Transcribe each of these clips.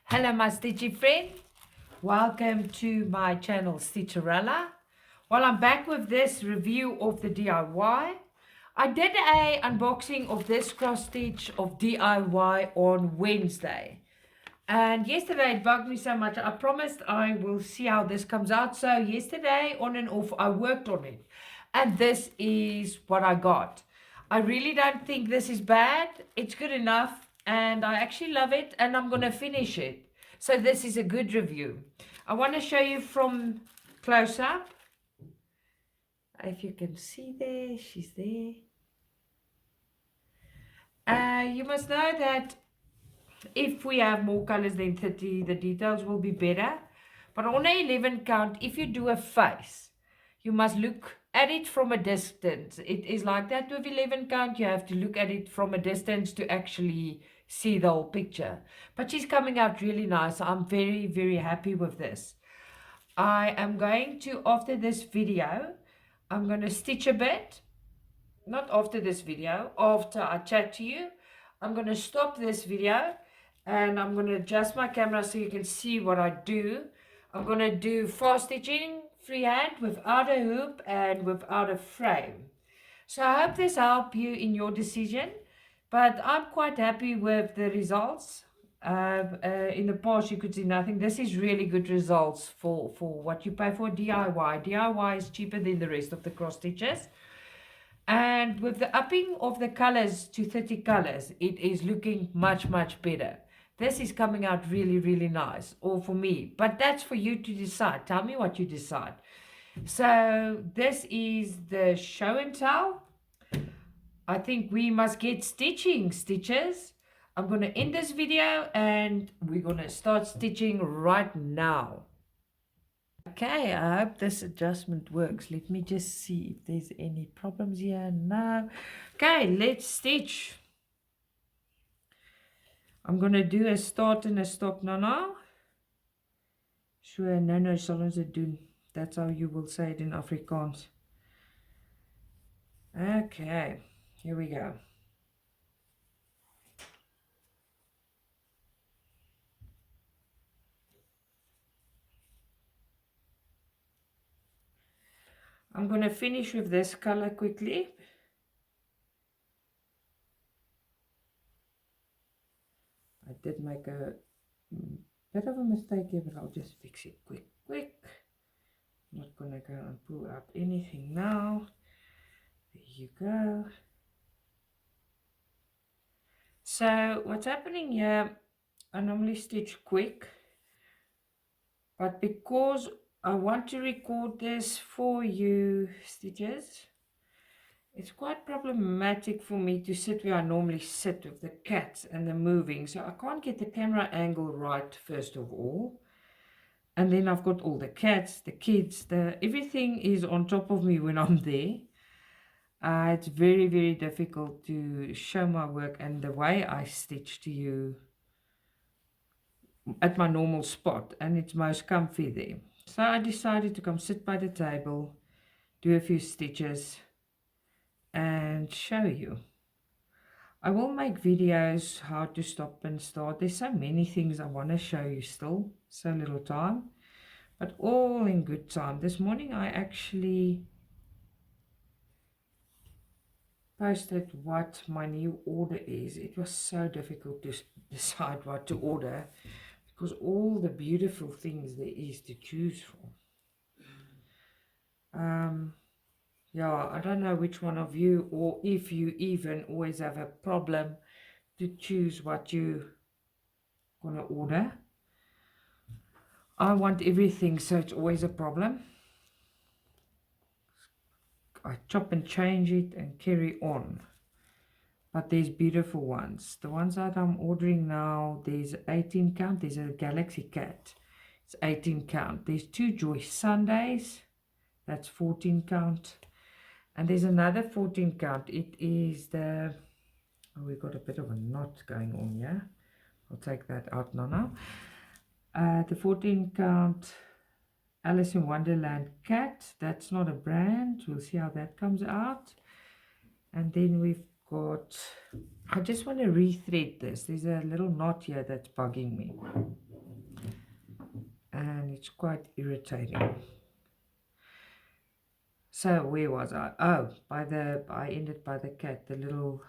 Hello, my stitchy friend. Welcome to my channel, Stitcha-Rella. Well, I'm back with this review of the DIY. I did a unboxing of this cross stitch of DIY on Wednesday. And yesterday it bugged me so much. I promised I will see how this comes out. So yesterday, on and off, I worked on it. And this is what I got. I really don't think this is bad. It's good enough. And I actually love it. And I'm going to finish it. So this is a good review. I want to show you from close up. If you can see there, she's there. You must know that if we have more colors than 30, the details will be better. But on a 11 count, if you do a face, you must look at it from a distance. It is like that with 11 count. You have to look at it from a distance to actually see the whole picture. But she's coming out really nice. I'm very, very happy with this. I am going to, after this video, I'm going to stitch a bit. Not after this video, after I chat to you. I'm going to stop this video and I'm going to adjust my camera so you can see what I do. I'm going to do fast stitching freehand without a hoop and without a frame. So I hope this helps you in your decision, but I'm quite happy with the results. In the past you could see nothing. This is really good results for what you pay for DIY. DIY is cheaper than the rest of the cross stitches. And with the upping of the colors to 30 colors, it is looking much, much better. This is coming out really, really nice, all for me. But that's for you to decide. Tell me what you decide. So this is the show and tell. I think we must get stitching, stitches. I'm going to end this video and we're going to start stitching right now. Okay, I hope this adjustment works. Let me just see if there's any problems here. No. Okay, let's stitch. I'm going to do a start and a stop now. So, nou sal ons dit doen. That's how you will say it in Afrikaans. Okay, here we go. I'm going to finish with this color quickly. I did make a bit of a mistake here, but I'll just fix it quick. I'm not going to go and pull out anything now. There you go. So what's happening here, I normally stitch quick, but because I want to record this for you stitches, it's quite problematic for me to sit where I normally sit with the cats and the moving. So I can't get the camera angle right first of all. And then I've got all the cats, the kids, everything is on top of me when I'm there. It's very, very difficult to show my work and the way I stitch to you at my normal spot, and it's most comfy there. So I decided to come sit by the table, do a few stitches and show you. I will make videos how to stop and start. There's so many things I want to show you still, so little time, but all in good time. This morning I actually posted what my new order is. It was so difficult to decide what to order because all the beautiful things there is to choose from. Yeah, I don't know which one of you, or if you even always have a problem to choose what you're gonna order. I want everything, so it's always a problem. I chop and change it and carry on. But there's beautiful ones. The ones that I'm ordering now, there's 18 count. There's a Galaxy Cat. It's 18 count. There's two Joy Sundays. That's 14 count. And there's another 14 count. It is the... Oh, we've got a bit of a knot going on here. I'll take that out now. The 14 count Alice in Wonderland cat. That's not a brand. We'll see how that comes out. And then we've got... I just want to rethread this. There's a little knot here that's bugging me. it's quite irritating. So where was I? Oh, I ended by the cat, the little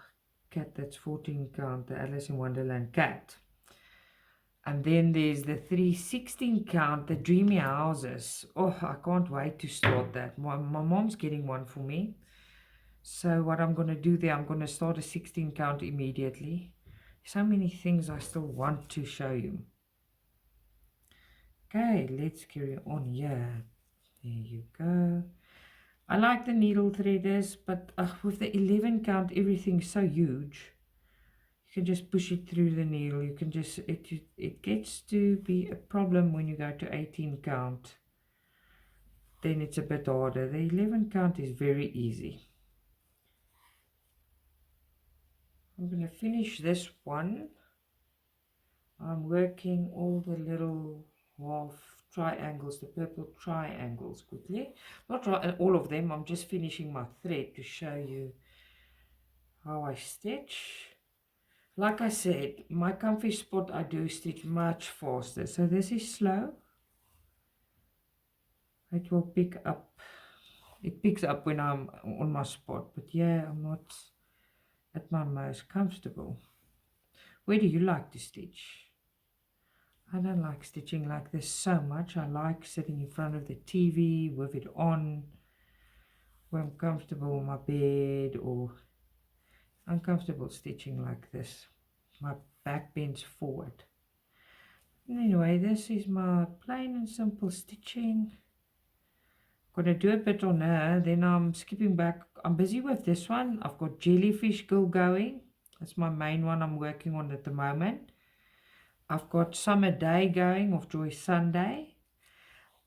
cat that's 14 count, the Alice in Wonderland cat. And then there's the 316 count, the Dreamy Houses. Oh, I can't wait to start that. My mom's getting one for me. So what I'm going to do there, I'm going to start a 16 count immediately. So many things I still want to show you. Okay, let's carry on here. There you go. I like the needle threaders, but with the 11 count, everything's so huge. You can just push it through the needle. You can just, it gets to be a problem when you go to 18 count. Then it's a bit harder. The 11 count is very easy. I'm going to finish this one. I'm working all the little half triangles, the purple triangles quickly. Not all of them, I'm just finishing my thread to show you how I stitch. Like I said, my comfy spot I do stitch much faster. So this is slow. It will pick up. It picks up when I'm on my spot. But yeah, I'm not at my most comfortable. Where do you like to stitch? I don't like stitching like this so much. I like sitting in front of the TV with it on, where I'm comfortable on my bed, or I'm comfortable stitching like this. My back bends forward. Anyway, this is my plain and simple stitching. Gonna do a bit on her, then I'm skipping back. I'm busy with this one. I've got Jellyfish Girl going. That's my main one I'm working on at the moment. I've got Summer Day going, of Joy Sunday.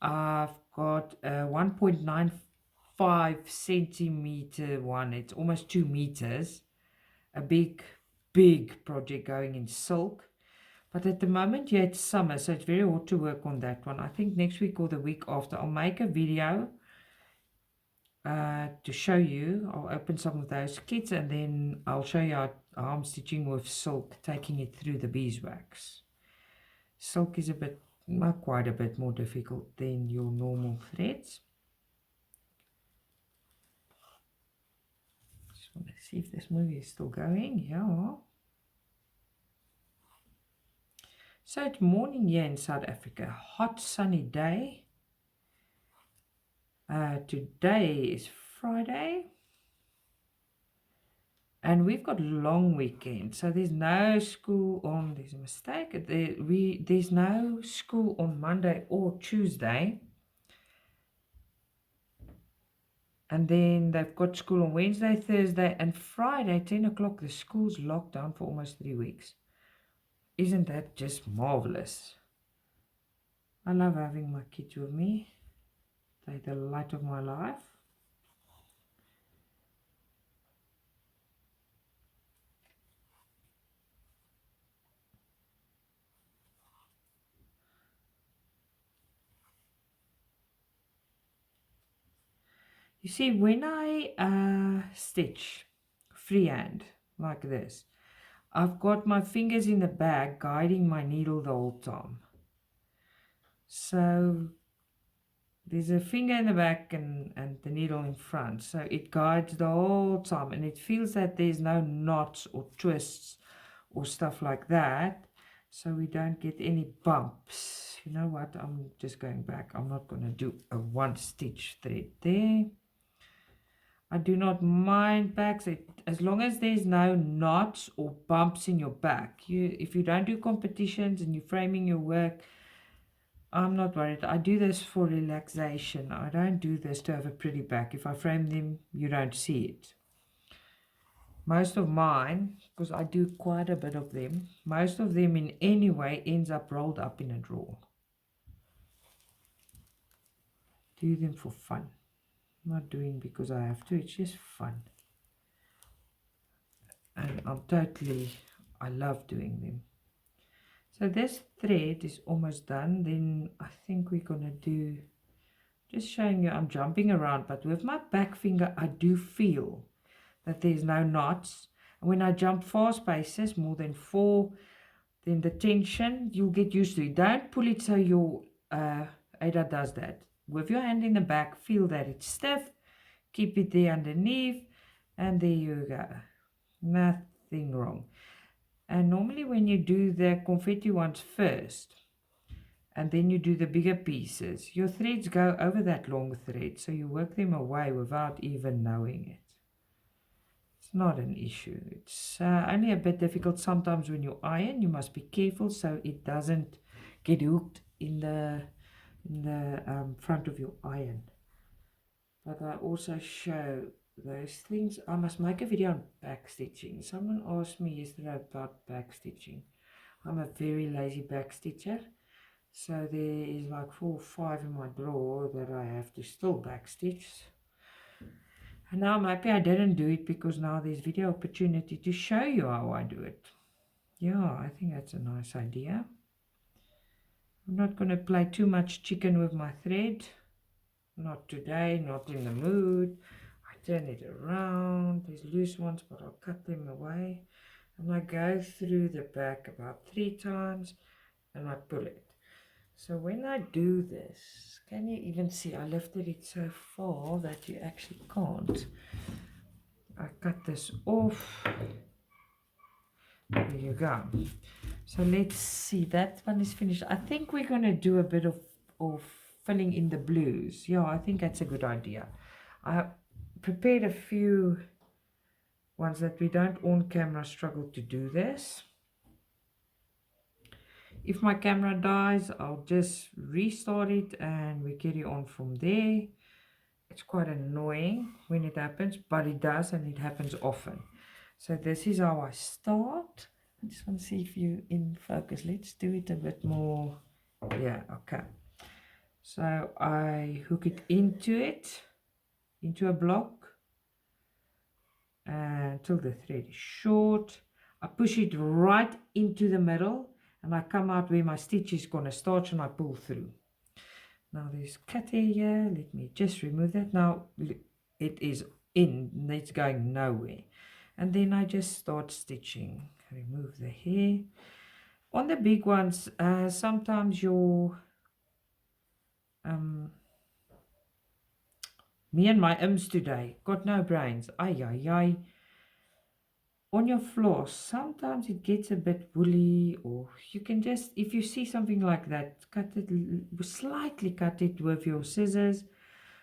I've got a 1.95 centimeter one. It's almost 2 meters. A big project going in silk. But at the moment, yeah, it's summer, so it's very hard to work on that one. I think next week or the week after, I'll make a video to show you. I'll open some of those kits, and then I'll show you how I'm stitching with silk, taking it through the beeswax. Silk is a bit, not quite a bit more difficult than your normal threads. Just want to see if this movie is still going. Yeah. So it's morning here in South Africa. Hot sunny day. Today is Friday. And we've got long weekend, so there's no school on, there's a mistake, there's no school on Monday or Tuesday. And then they've got school on Wednesday, Thursday, and Friday, 10 o'clock. The school's locked down for almost 3 weeks. Isn't that just marvelous? I love having my kids with me. They're the light of my life. You see, when I stitch freehand like this, I've got my fingers in the bag guiding my needle the whole time. So there's a finger in the back and the needle in front. So it guides the whole time, and it feels that there's no knots or twists or stuff like that. So we don't get any bumps. You know what? I'm just going back. I'm not going to do a one stitch thread there. I do not mind backs, as long as there's no knots or bumps in your back. If you don't do competitions and you're framing your work, I'm not worried. I do this for relaxation. I don't do this to have a pretty back. If I frame them, you don't see it. Most of mine, because I do quite a bit of them, most of them in any way ends up rolled up in a drawer. Do them for fun. I'm not doing because I have to, it's just fun. And I love doing them. So this thread is almost done. Then I think we're gonna do, just showing you I'm jumping around, but with my back finger I do feel that there's no knots. And when I jump fast paces, more than 4, then the tension, you'll get used to it. Don't pull it so your Ada does that. With your hand in the back, feel that it's stiff, keep it there underneath, and there you go. Nothing wrong. And normally when you do the confetti ones first, and then you do the bigger pieces, your threads go over that long thread, so you work them away without even knowing it. It's not an issue. It's only a bit difficult sometimes when you iron. You must be careful so it doesn't get hooked in the front of your iron. But I also show those things. I must make a video on back stitching. Someone asked me yesterday about back stitching. I'm a very lazy back stitcher. So there is like 4 or 5 in my drawer that I have to still back stitch. And now I'm happy I didn't do it because now there's video opportunity to show you how I do it. Yeah, I think that's a nice idea. I'm not going to play too much chicken with my thread. Not today, not in the mood. I turn it around. There's loose ones, but I'll cut them away. And I go through the back about 3 times and I pull it. So when I do this, can you even see I lifted it so far that you actually can't. I cut this off. There you go. So let's see, that one is finished. I think we're going to do a bit of filling in the blues. Yeah, I think that's a good idea. I prepared a few ones that we don't on camera struggle to do this. If my camera dies, I'll just restart it and we carry on from there. It's quite annoying when it happens, but it does, and it happens often. So this is how I start. I just want to see if you're in focus. Let's do it a bit more. Yeah, okay. So I hook it, into a block until the thread is short. I push it right into the middle, and I come out where my stitch is going to start, and I pull through. Now there's cut here. Let me just remove that. Now it is in, it's going nowhere. And then I just start stitching. Remove the hair. On the big ones, sometimes your me and my ums today got no brains. Ay ay ay. On your floss, sometimes it gets a bit woolly, or you can just, if you see something like that, cut it, slightly cut it with your scissors.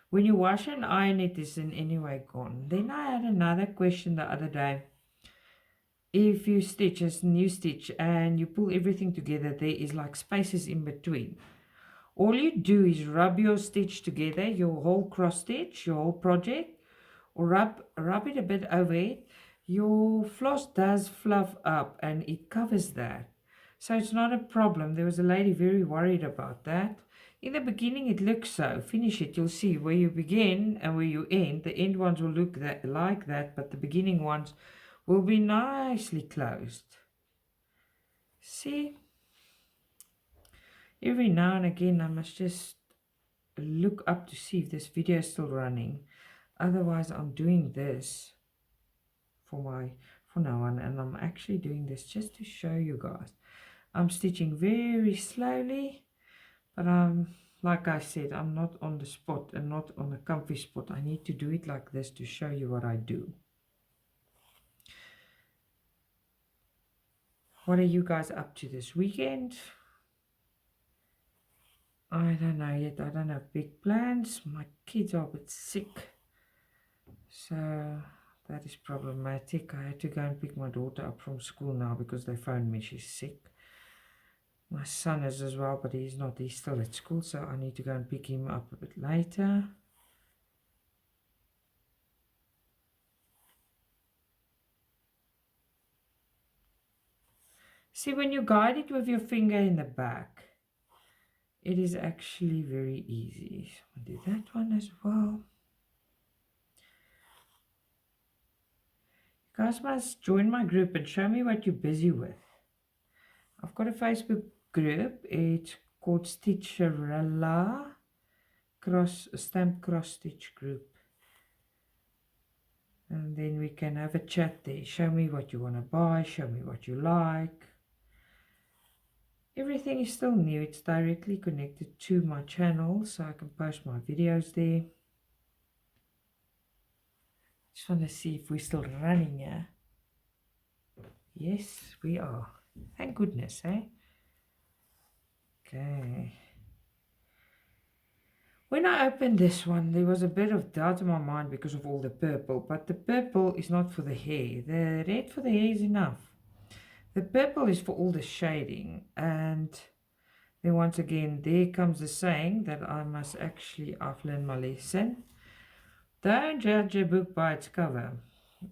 When you wash and iron, it is in any way gone. Then I had another question the other day. If you stitch a new stitch and you pull everything together, there is like spaces in between. All you do is rub your stitch together, your whole cross stitch, your whole project, or rub it a bit over it. Your floss does fluff up and it covers that. So it's not a problem. There was a lady very worried about that. In the beginning it looks so. Finish it, you'll see where you begin and where you end. The end ones will look like that, but the beginning ones will be nicely closed. See? Every now and again I must just look up to see if this video is still running. Otherwise I'm doing this for now on, and I'm actually doing this just to show you guys. I'm stitching very slowly, but like I said, I'm not on the spot and not on a comfy spot. I need to do it like this to show you what I do. What are you guys up to this weekend? I don't know yet. I don't have big plans. My kids are a bit sick, so that is problematic. I had to go and pick my daughter up from school now because they phoned me she's sick. My son is as well, but he's not. He's still at school, so I need to go and pick him up a bit later. See, when you guide it with your finger in the back, it is actually very easy. So I'll do that one as well. You guys must join my group and show me what you're busy with. I've got a Facebook group. It's called Stitcha-Rella Stamp Cross Stitch Group. And then we can have a chat there. Show me what you want to buy. Show me what you like. Everything is still new. It's directly connected to my channel, so I can post my videos there. Just want to see if we're still running here. Yes, we are. Thank goodness, eh? Okay. When I opened this one, there was a bit of doubt in my mind because of all the purple, but the purple is not for the hair. The red for the hair is enough. The purple is for all the shading. And then once again, there comes the saying that I've learned my lesson. Don't judge a book by its cover.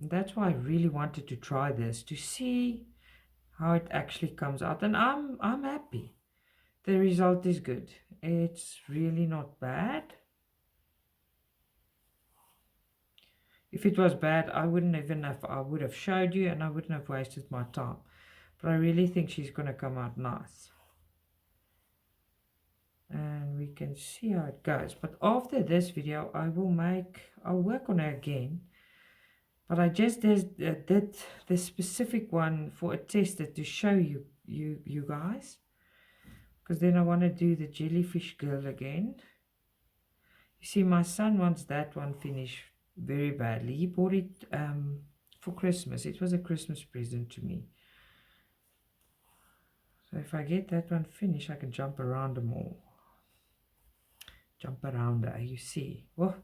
That's why I really wanted to try this, to see how it actually comes out. And I'm happy. The result is good. It's really not bad. If it was bad, I would have showed you and I wouldn't have wasted my time. But I really think she's going to come out nice. And we can see how it goes. But after this video, I'll work on her again. But I just did the specific one for a tester to show you guys. Because then I want to do the jellyfish girl again. You see, my son wants that one finished very badly. He bought it for Christmas. It was a Christmas present to me. So if I get that one finished, I can jump around them all. Jump around there, you see. Well,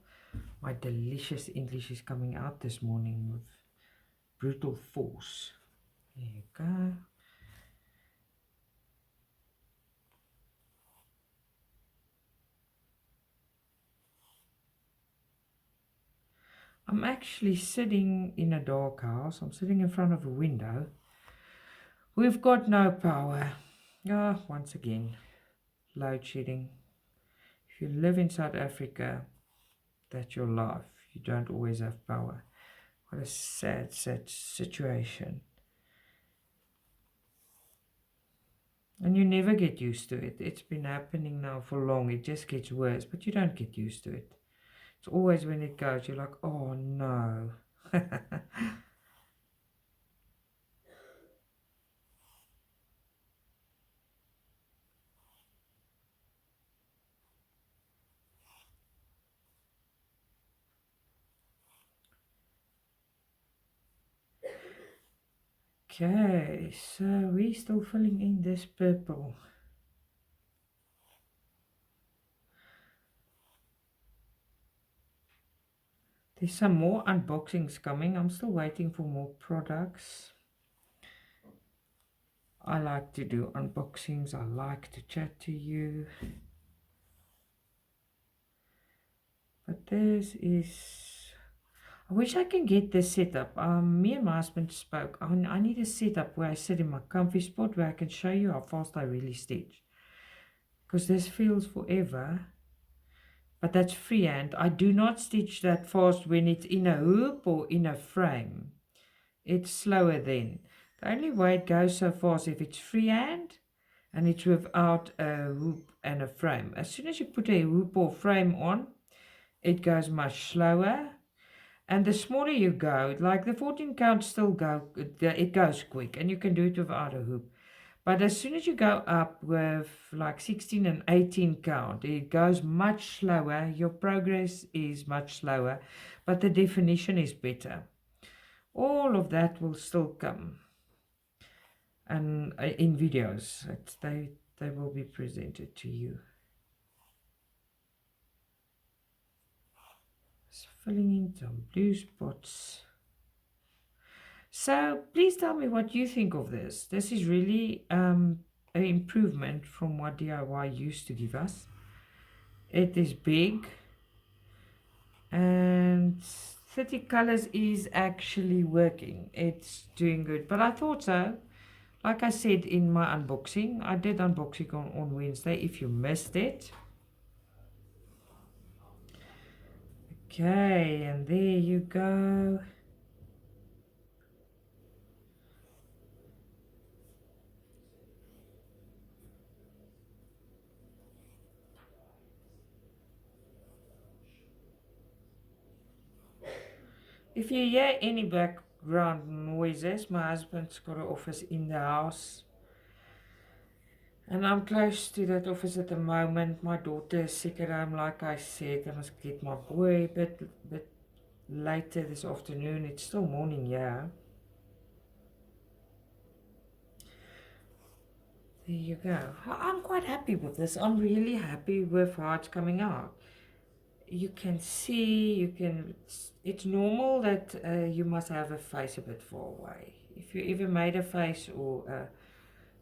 my delicious English is coming out this morning with brutal force. There you go. I'm actually sitting in a dark house. I'm sitting in front of a window. We've got no power. Once again, load shedding. If you live in South Africa, that's your life. You don't always have power. What a sad, sad situation. And you never get used to it. It's been happening now for long. It just gets worse, but you don't get used to it. It's always when it goes, you're like, oh no. Okay, so we're still filling in this purple. There's some more unboxings coming. I'm still waiting for more products. I like to do unboxings. I like to chat to you. But this is... I wish I can get this set up. Me and my husband spoke. I need a setup where I sit in my comfy spot where I can show you how fast I really stitch. Because this feels forever. But that's freehand. I do not stitch that fast when it's in a hoop or in a frame. It's slower then. The only way it goes so fast if it's freehand and it's without a hoop and a frame. As soon as you put a hoop or frame on, it goes much slower. And the smaller you go, like the 14 count still it goes quick and you can do it without a hoop. But as soon as you go up with like 16 and 18 count, it goes much slower. Your progress is much slower, but the definition is better. All of that will still come. And in videos, they will be presented to you. Just filling in some blue spots. So please tell me what you think of this. This is really an improvement from what DIY used to give us. It is big and 30 colors is actually working. It's doing good, but I thought so. Like I said in my unboxing, I did unboxing on Wednesday if you missed it. Okay, and there you go. If you hear any background noises, my husband's got an office in the house. And I'm close to that office at the moment. My daughter is sick at home, like I said. I must get my boy a bit later this afternoon. It's still morning, yeah. There you go. I'm quite happy with this. I'm really happy with how it's coming out. You can see, it's normal that you must have a face a bit far away. If you ever made a face or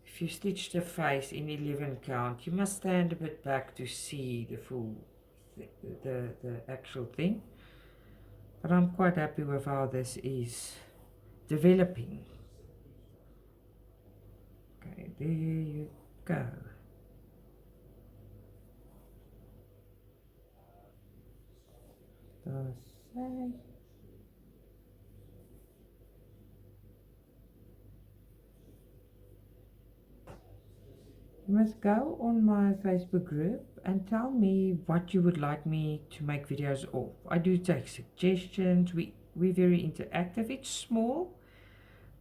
if you stitched a face in 11 count, you must stand a bit back to see the full, the actual thing. But I'm quite happy with how this is developing. Okay, there you go. Say. You must go on my Facebook group and tell me what you would like me to make videos of. I do take suggestions. We're very interactive. It's small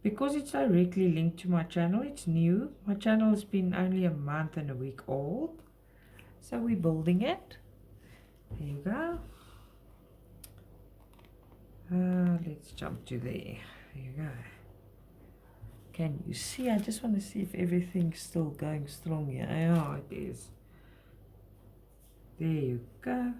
because it's directly linked to my channel. It's new. My channel has been only a month and a week old. So we're building it. There you go. Let's jump to there. There you go. Can you see? I just want to see if everything's still going strong here. Yeah, it is. There you go.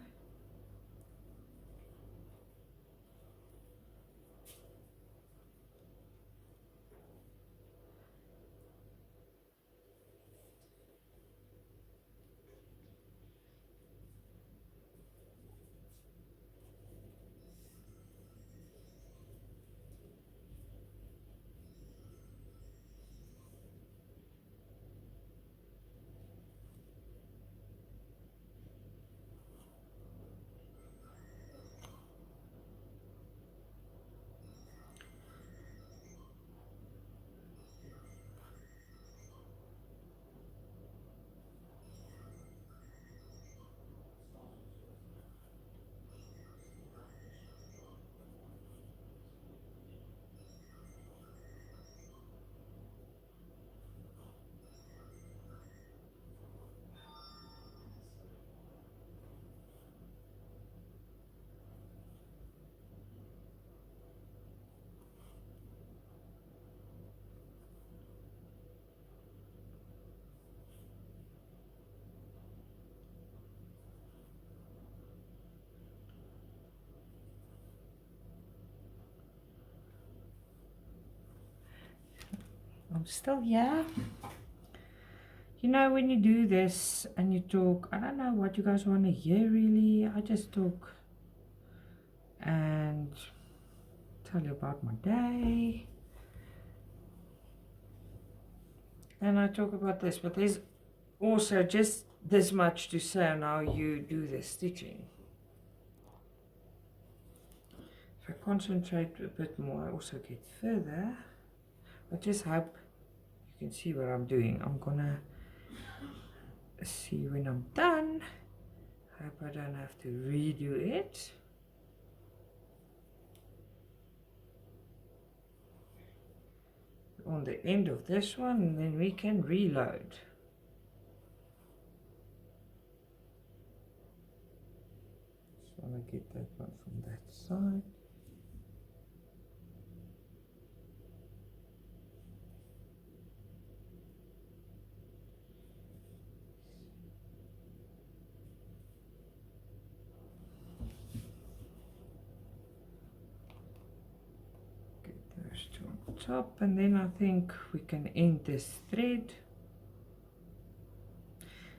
I'm still here. You know, when you do this and you talk, I don't know what you guys want to hear really. I just talk and tell you about my day. And I talk about this, but there's also just this much to say on how you do the stitching. If I concentrate a bit more, I also get further. I just hope you can see what I'm doing. I'm gonna see when I'm done. Hope I don't have to redo it. On the end of this one, and then we can reload. Just want to get that one from that side. On top, and then I think we can end this thread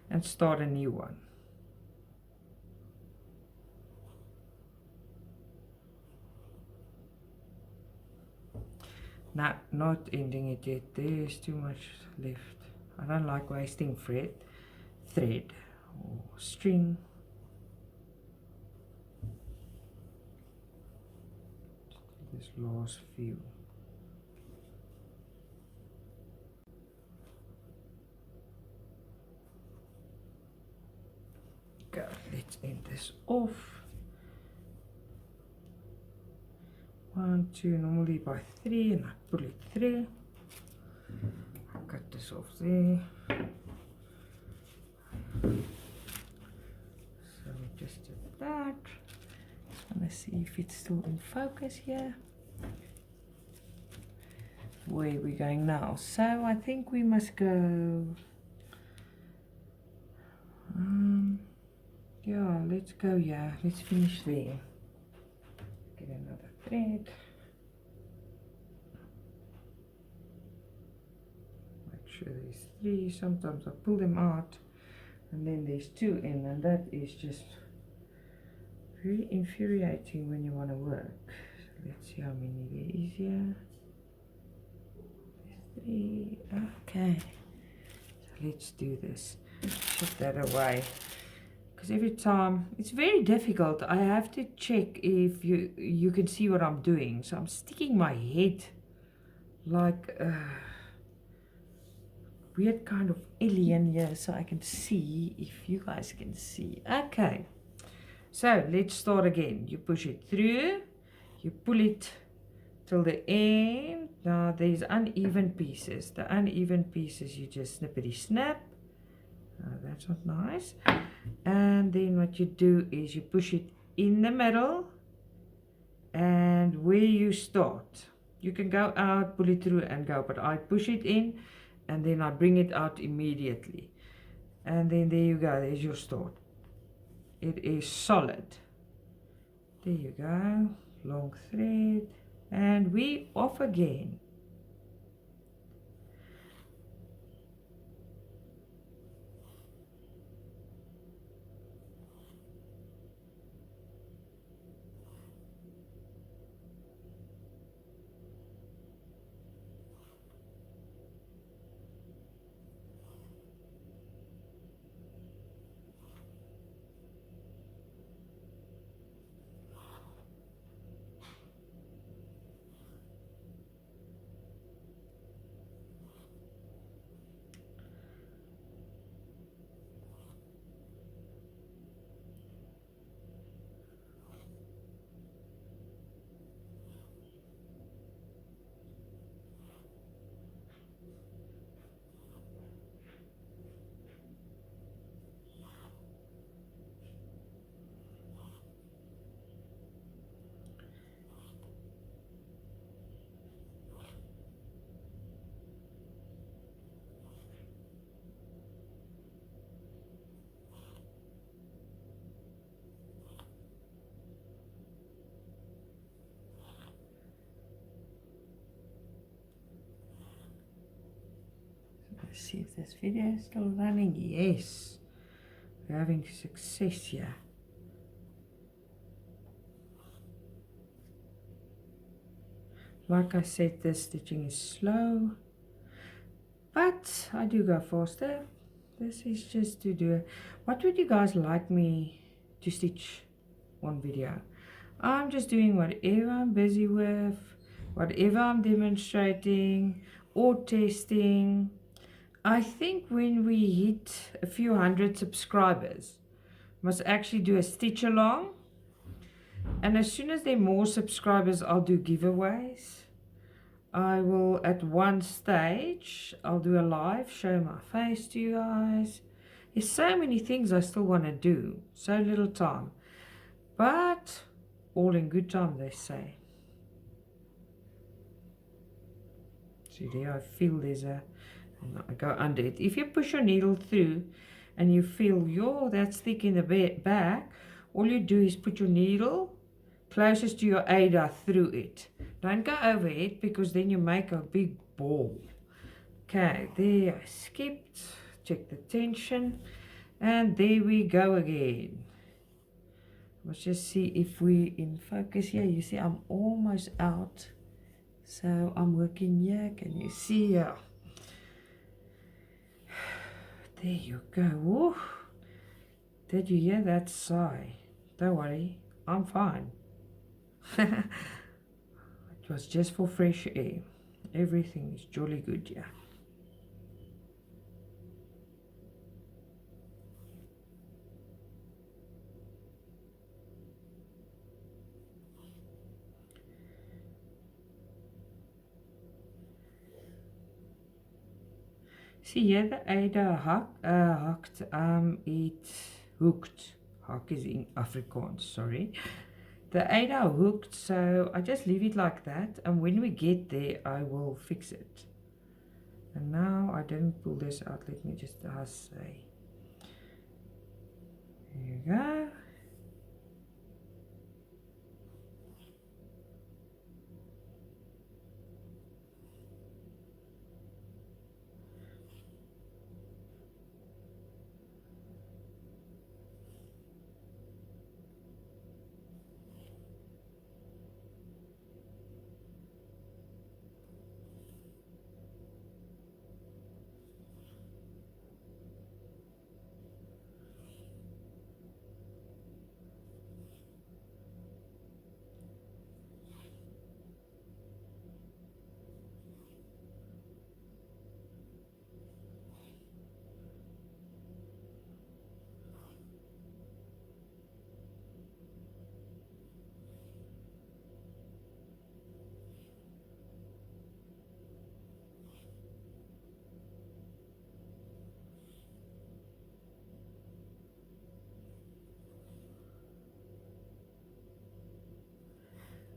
and start a new one. Nah, not ending it yet. There's too much left. I don't like wasting thread or string. This last few. Okay, let's end this off. 1, 2, normally by 3, and I pull it through. Cut this off there. So we just did that. Just want to see if it's still in focus here. Where are we going now? So I think we must go. Yeah, let's go. Yeah, let's finish there. Get another thread. Make sure there's 3. Sometimes I pull them out and then there's 2 in, and that is just very infuriating when you want to work. So let's see how many there is here. There's 3. Okay. So let's do this. Put that away. Because every time it's very difficult. I have to check if you can see what I'm doing. So I'm sticking my head like a weird kind of alien here, so I can see if you guys can see. Okay, so let's start again. You push it through, you pull it till the end. Now there's uneven pieces. The uneven pieces you just snippety snap. That's not nice. And then what you do is you push it in the middle, and where you start, you can go out, pull it through and go, but I push it in and then I bring it out immediately, and then there you go, there's your start. It is solid. There you go, long thread, and we off again. Let's see if this video is still running. Yes, we're having success here. Like I said, the stitching is slow, but I do go faster. This is just to do. What would you guys like me to stitch on video? I'm just doing whatever I'm busy with, whatever I'm demonstrating or testing. I think when we hit a few hundred subscribers, must actually do a stitch along. And as soon as there are more subscribers, I'll do giveaways. I will, at one stage, I'll do a live, show my face to you guys. There's so many things I still want to do. So little time. But all in good time, they say. See there, I feel there's a, and I go under it. If you push your needle through and you feel, yo, that's thick in the back, all you do is put your needle closest to your Ada through it. Don't go over it, because then you make a big ball. Okay, there I skipped. Check the tension. And there we go again. Let's just see if we in focus here. You see I'm almost out. So I'm working here. Can you see here? There you go. Woo. Did you hear that sigh? Don't worry, I'm fine. It was just for fresh air. Everything is jolly good, yeah. See here, the Ada hooked, it's hooked. Hak is in Afrikaans, sorry. The Ada hooked, so I just leave it like that, and when we get there, I will fix it. And now I didn't pull this out, let me just say. There you go.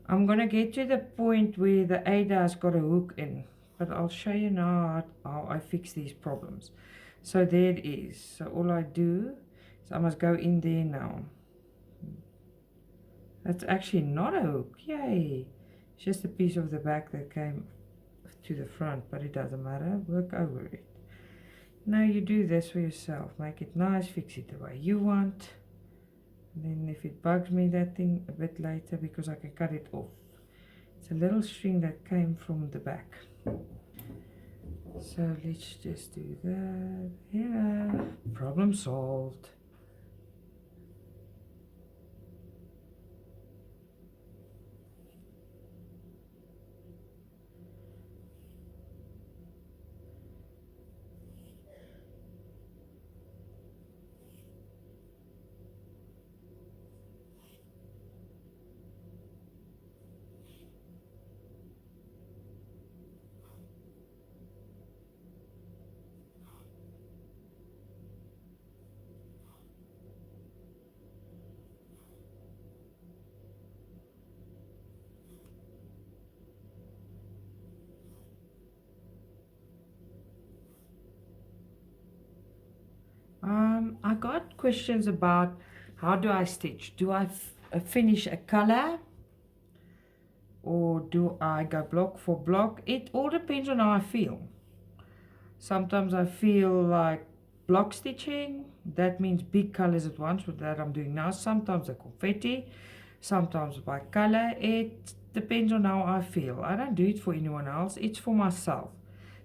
I'm gonna get to the point where the Ada's got a hook in, but I'll show you now how I fix these problems. So there it is. So all I do is I must go in there now. That's actually not a hook, yay! It's just a piece of the back that came to the front, but it doesn't matter, work over it. Now you do this for yourself, make it nice, fix it the way you want. And then if it bugs me that thing a bit later, because I can cut it off. It's a little string that came from the back. So let's just do that. Yeah, problem solved. I got questions about how do I stitch? Do I finish a color or do I go block for block? It all depends on how I feel. Sometimes I feel like block stitching, that means big colors at once, with that I'm doing now. Sometimes a confetti, sometimes by color. It depends on how I feel. I don't do it for anyone else, it's for myself,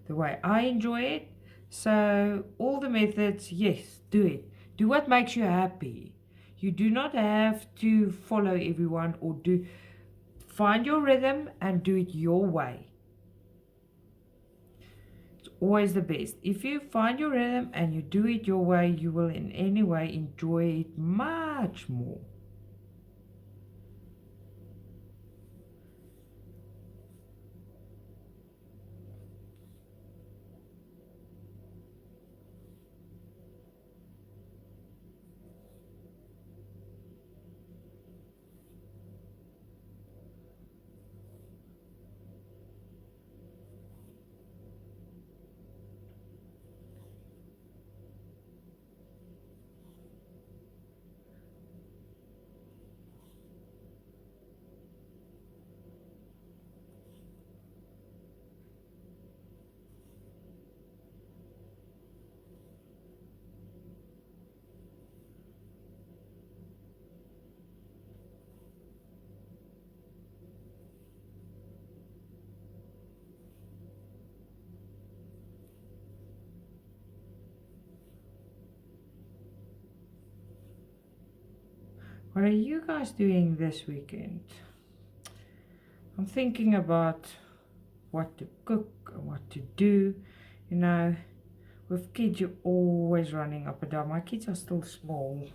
the way I enjoy it. So all the methods, yes, do it. Do what makes you happy. You do not have to follow everyone, or find your rhythm and do it your way. Always the best. If you find your rhythm and you do it your way, you will in any way enjoy it much more. What are you guys doing this weekend? I'm thinking about what to cook and what to do. You know, with kids, you're always running up and down. My kids are still small,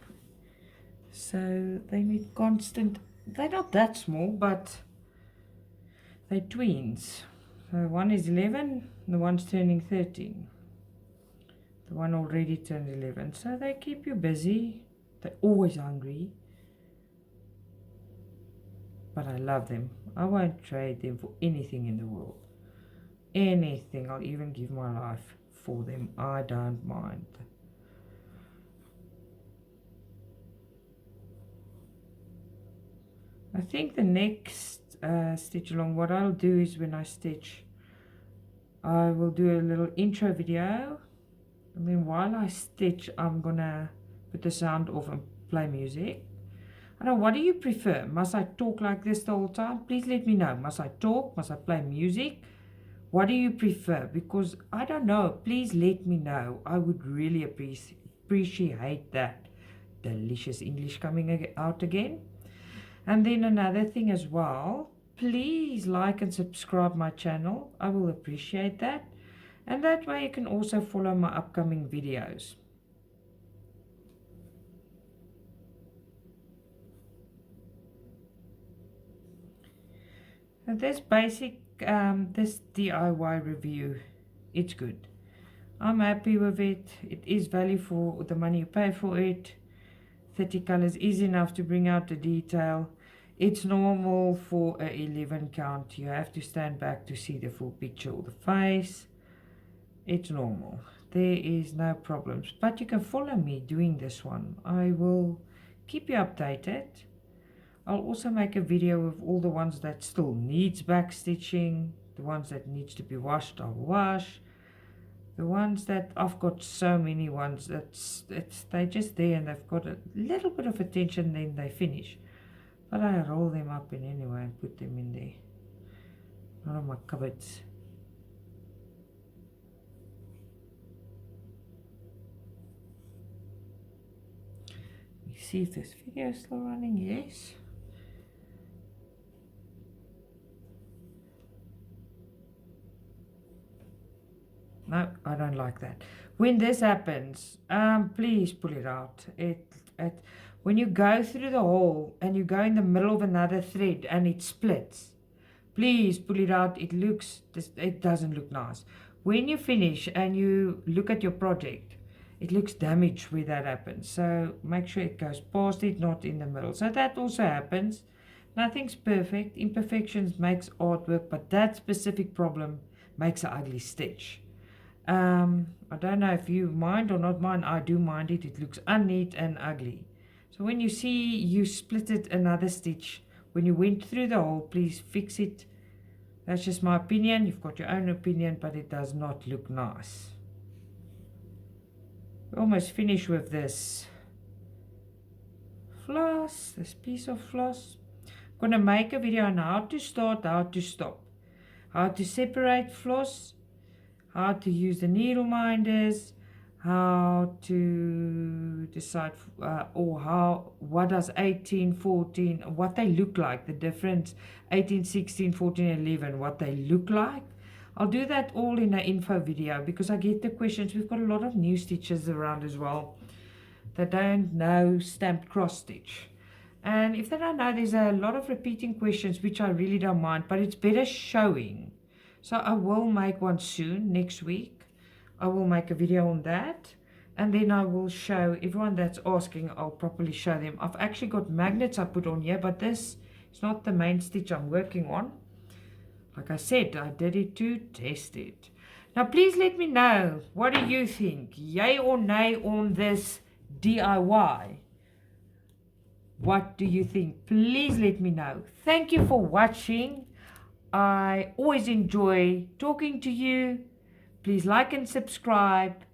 so they need constant. They're not that small, but they're tweens. So one is 11, the one's turning 13. The one already turned 11. So they keep you busy. They're always hungry. But I love them. I won't trade them for anything in the world. Anything. I'll even give my life for them. I don't mind. I think the next stitch along, what I'll do is when I stitch, I will do a little intro video. And then while I stitch, I'm gonna put the sound off and play music. I don't know, what do you prefer? Must I talk like this the whole time? Please let me know. Must I talk? Must I play music? What do you prefer? Because I don't know. Please let me know. I would really appreciate that. Delicious English coming out again. And then another thing as well. Please like and subscribe my channel. I will appreciate that. And that way you can also follow my upcoming videos. And this basic, this DIY review, it's good. I'm happy with it. It is value for the money you pay for it. 30 colors is enough to bring out the detail. It's normal for a 11 count. You have to stand back to see the full picture or the face. It's normal. There is no problems. But you can follow me doing this one. I will keep you updated. I'll also make a video of all the ones that still needs back stitching. The ones that needs to be washed, I'll wash. The ones that I've got so many ones they're just there and they've got a little bit of attention, then they finish. But I roll them up in anyway and put them in there. One of my cupboards. Let me see if this video is still running. Yes. No, I don't like that. When this happens, please pull it out. When you go through the hole and you go in the middle of another thread and it splits, please pull it out. It doesn't look nice. When you finish and you look at your project, it looks damaged where that happens. So make sure it goes past it, not in the middle. So that also happens. Nothing's perfect. Imperfections makes artwork, but that specific problem makes an ugly stitch. I don't know if you mind or not mind. I do mind it. It looks unneat and ugly. So when you see you split it another stitch, when you went through the hole, please fix it. That's just my opinion. You've got your own opinion, but it does not look nice. We're almost finished with this floss, this piece of floss. I'm going to make a video on how to start, how to stop, how to separate floss, how to use the needle minders, how to decide what does 18, 14, what they look like, the difference 18, 16, 14, 11, what they look like. I'll do that all in an info video because I get the questions. We've got a lot of new stitchers around as well that don't know stamped cross stitch. And if they don't know, there's a lot of repeating questions, which I really don't mind, but it's better showing. So I will make one soon, next week. I will make a video on that. And then I will show everyone that's asking, I'll properly show them. I've actually got magnets I put on here, but this is not the main stitch I'm working on. Like I said, I did it to test it. Now, please let me know, what do you think? Yay or nay on this DIY? What do you think? Please let me know. Thank you for watching. I always enjoy talking to you. Please like and subscribe.